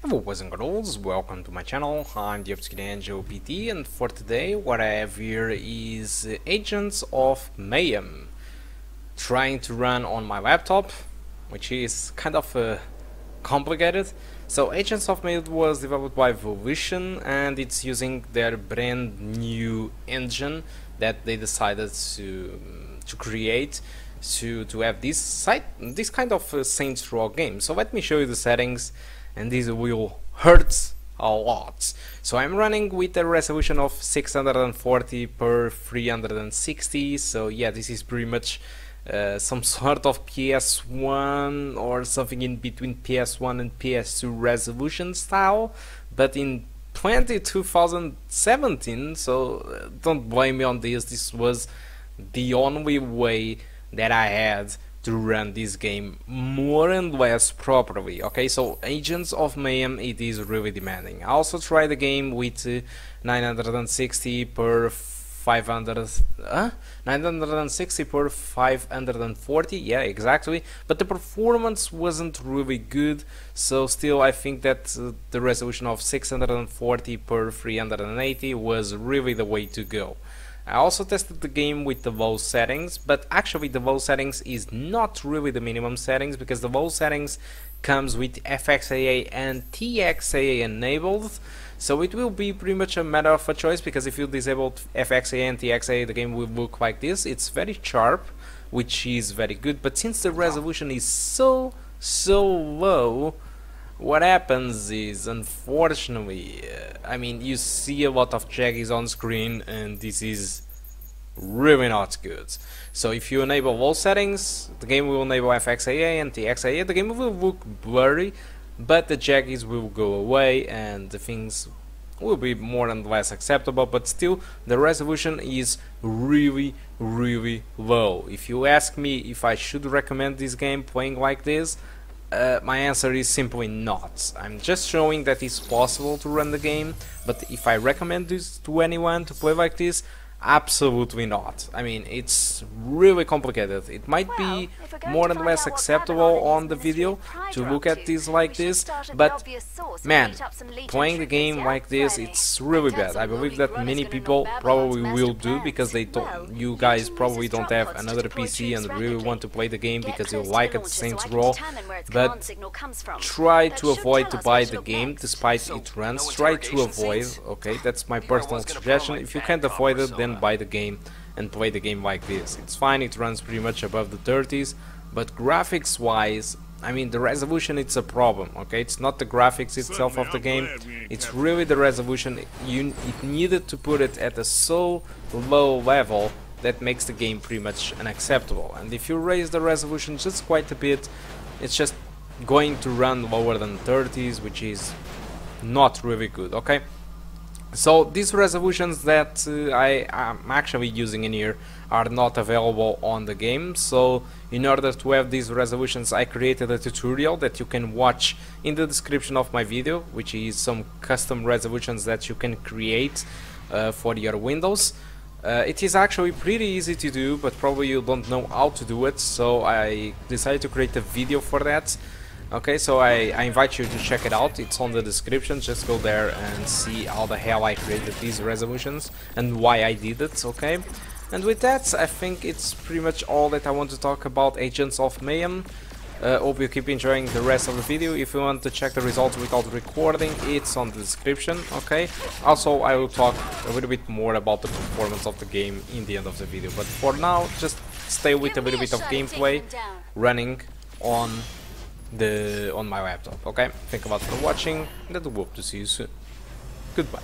Hello boys and girls, welcome to my channel. I'm the Nvida GT, and for today what I have here is Agents of Mayhem trying to run on my laptop, which is kind of complicated. So Agents of Mayhem was developed by Volition and it's using their brand new engine that they decided to create to have this kind of Saints Row game. So let me show you the settings, and this will hurt a lot. So I'm running with a resolution of 640 per 360. So yeah, this is pretty much some sort of PS1 or something in between PS1 and PS2 resolution style, but in 2017. So don't blame me on this. This was the only way that I had to run this game more and less properly. Okay, so Agents of Mayhem, it is really demanding. I also tried the game with 960 per 540, yeah, exactly, but the performance wasn't really good, so still I think that the resolution of 640 per 380 was really the way to go. I also tested the game with the low settings, but actually the low settings is not really the minimum settings, because the low settings comes with FXAA and TXAA enabled, so it will be pretty much a matter of a choice, because if you disable FXAA and TXAA, the game will look like this. It's very sharp, which is very good, but since the resolution is so low, what happens is, unfortunately, I mean, you see a lot of jaggies on screen, and this is really not good. So if you enable low settings, the game will enable FXAA and TXAA, the game will look blurry, but the jaggies will go away and the things will be more and less acceptable, but still the resolution is really low. If you ask me if I should recommend this game playing like this, my answer is simply not. I'm just showing that it's possible to run the game, but if I recommend this to anyone to play like this, absolutely not. I mean, it's really complicated. It might be more and less acceptable on the video to look at this like this, but man, playing the game like this, it's really bad. I believe that many people probably will do, because they don't. You guys probably don't have another PC and really want to play the game because you like it, Saints Row, but try to avoid to buy the game despite it runs. Try to avoid, okay, that's my personal suggestion. If you can't avoid it, then buy the game and play the game like this. It's fine, it runs pretty much above the 30s, but graphics wise, I mean, the resolution, it's a problem, okay? It's not the graphics itself of the game, it's really the resolution. It needed to put it at a so low level that makes the game pretty much unacceptable, and if you raise the resolution just quite a bit, it's just going to run lower than 30s, which is not really good, okay? So these resolutions that I am actually using in here are not available on the game, so in order to have these resolutions I created a tutorial that you can watch in the description of my video, which is some custom resolutions that you can create for your Windows. It is actually pretty easy to do, but probably you don't know how to do it, so I decided to create a video for that. Okay, so I invite you to check it out, it's on the description, just go there and see how the hell I created these resolutions and why I did it, okay? And with that, I think it's pretty much all that I want to talk about Agents of Mayhem. Hope you keep enjoying the rest of the video. If you want to check the results without recording, it's on the description, okay? Also, I will talk a little bit more about the performance of the game in the end of the video, but for now, just stay with a little bit of gameplay running on my laptop, okay? Thank you a lot for watching, and I do hope to see you soon. Goodbye.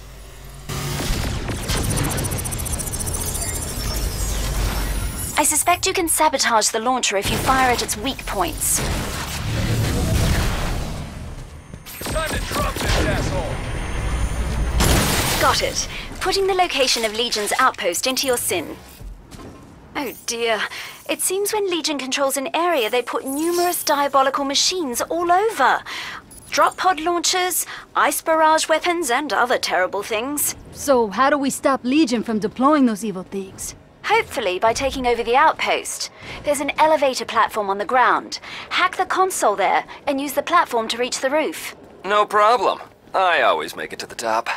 I suspect you can sabotage the launcher if you fire at its weak points. Time to drop this asshole. Got it. Putting the location of Legion's outpost into your SIN. Oh dear. It seems when Legion controls an area, they put numerous diabolical machines all over. Drop pod launchers, ice barrage weapons, and other terrible things. So how do we stop Legion from deploying those evil things? Hopefully by taking over the outpost. There's an elevator platform on the ground. Hack the console there and use the platform to reach the roof. No problem. I always make it to the top.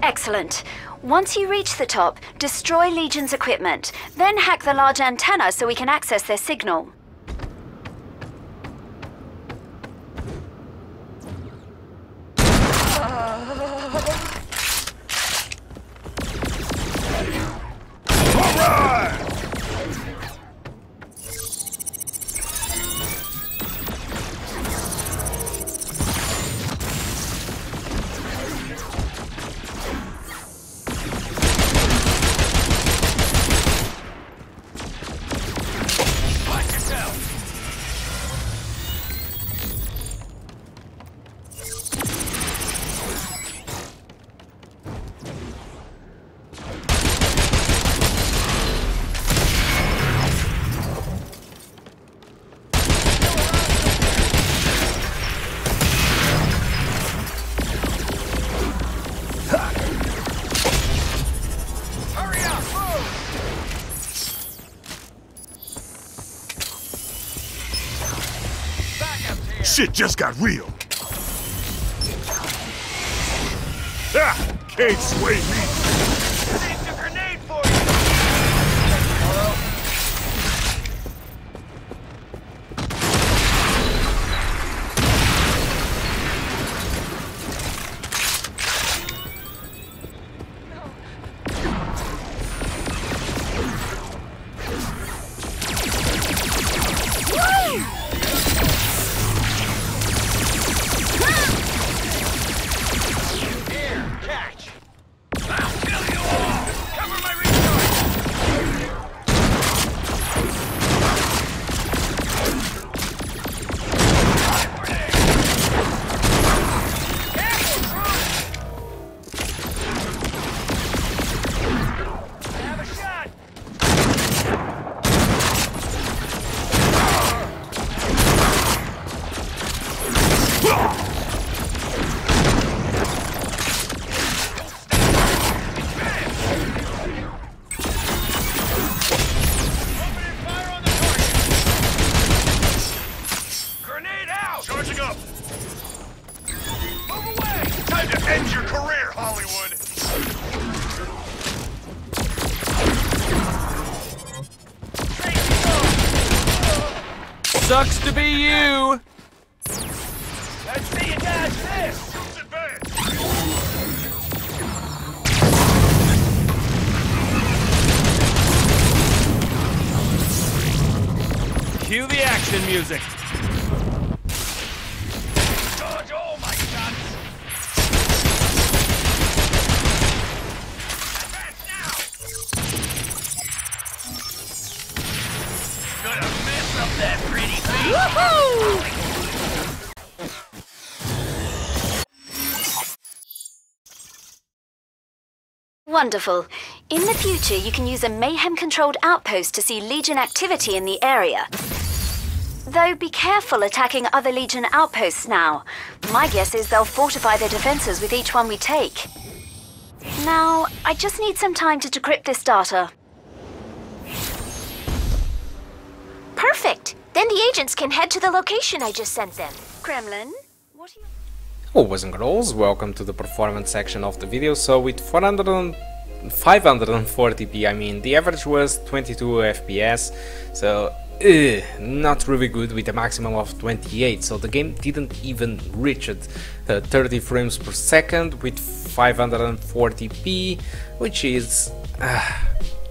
Excellent. Once you reach the top, destroy Legion's equipment, then hack the large antenna so we can access their signal. Shit just got real. Ah! Can't sway me. Saved a grenade for you! Hello? Sucks to be you! Let's see you dodge this! Cue the action music! Dodge all my shots! Advance now! Gonna mess up that pretty face! Woohoo! Wonderful. In the future, you can use a Mayhem-controlled outpost to see Legion activity in the area. Though be careful attacking other Legion outposts now. My guess is they'll fortify their defenses with each one we take. Now, I just need some time to decrypt this data. Perfect! Then the agents can head to the location I just sent them. Kremlin, what are you... Oh, boys and girls, welcome to the performance section of the video. So with 540p, I mean, the average was 22 FPS, so not really good, with a maximum of 28, so the game didn't even reach it. 30 frames per second with 540p, which is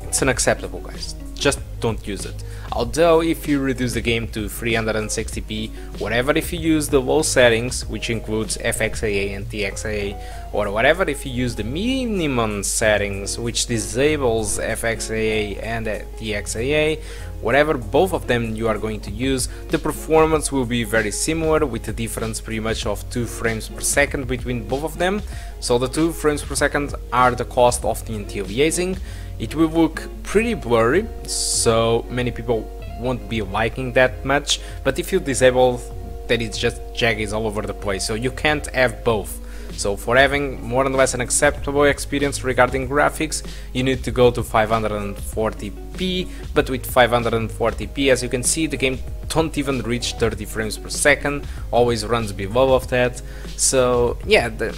it's unacceptable, guys. Just don't use it. Although if you reduce the game to 360p, whatever, if you use the low settings, which includes FXAA and TXAA, or whatever if you use the minimum settings, which disables FXAA and TXAA, whatever both of them you are going to use, the performance will be very similar, with a difference pretty much of 2 frames per second between both of them. So the 2 frames per second are the cost of the anti-aliasing. It will look pretty blurry, so many people won't be liking that much, but if you disable that, it's just jaggies all over the place, so you can't have both. So for having more or less an acceptable experience regarding graphics, you need to go to 540p, but with 540p, as you can see, the game don't even reach 30 frames per second, always runs below of that. So yeah, the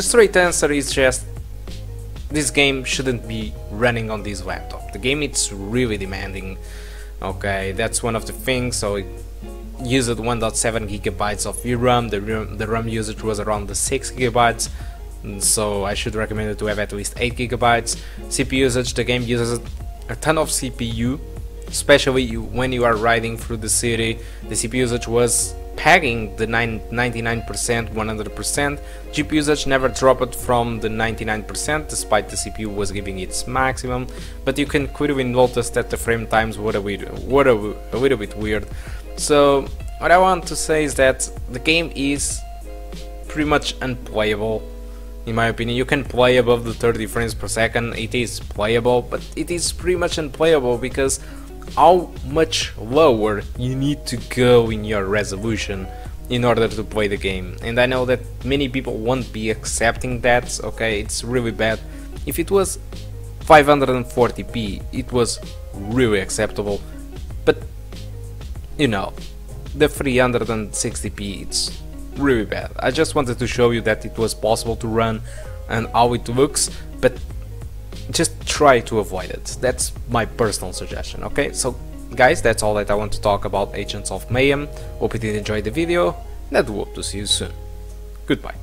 straight answer is just this game shouldn't be running on this laptop. The game, it's really demanding. Okay, that's one of the things. So it used 1.7 gigabytes of VRAM. The RAM usage was around the 6 gigabytes, so I should recommend it to have at least 8 gigabytes. CPU usage, the game uses a ton of CPU, especially when you are riding through the city. The CPU usage was pegging the 99%, 100%. GPU usage never dropped from the 99%, despite the CPU was giving its maximum, but you can quickly notice that the frame times were a little bit weird. So what I want to say is that the game is pretty much unplayable, in my opinion. You can play above the 30 frames per second, it is playable, but it is pretty much unplayable because how much lower you need to go in your resolution in order to play the game. And I know that many people won't be accepting that. Okay, it's really bad. If it was 540p, it was really acceptable, but you know, the 360p, it's really bad. I just wanted to show you that it was possible to run and how it looks, but just try to avoid it. That's my personal suggestion. Okay, so guys, that's all that I want to talk about Agents of Mayhem. Hope you did enjoy the video, and I do hope to see you soon. Goodbye.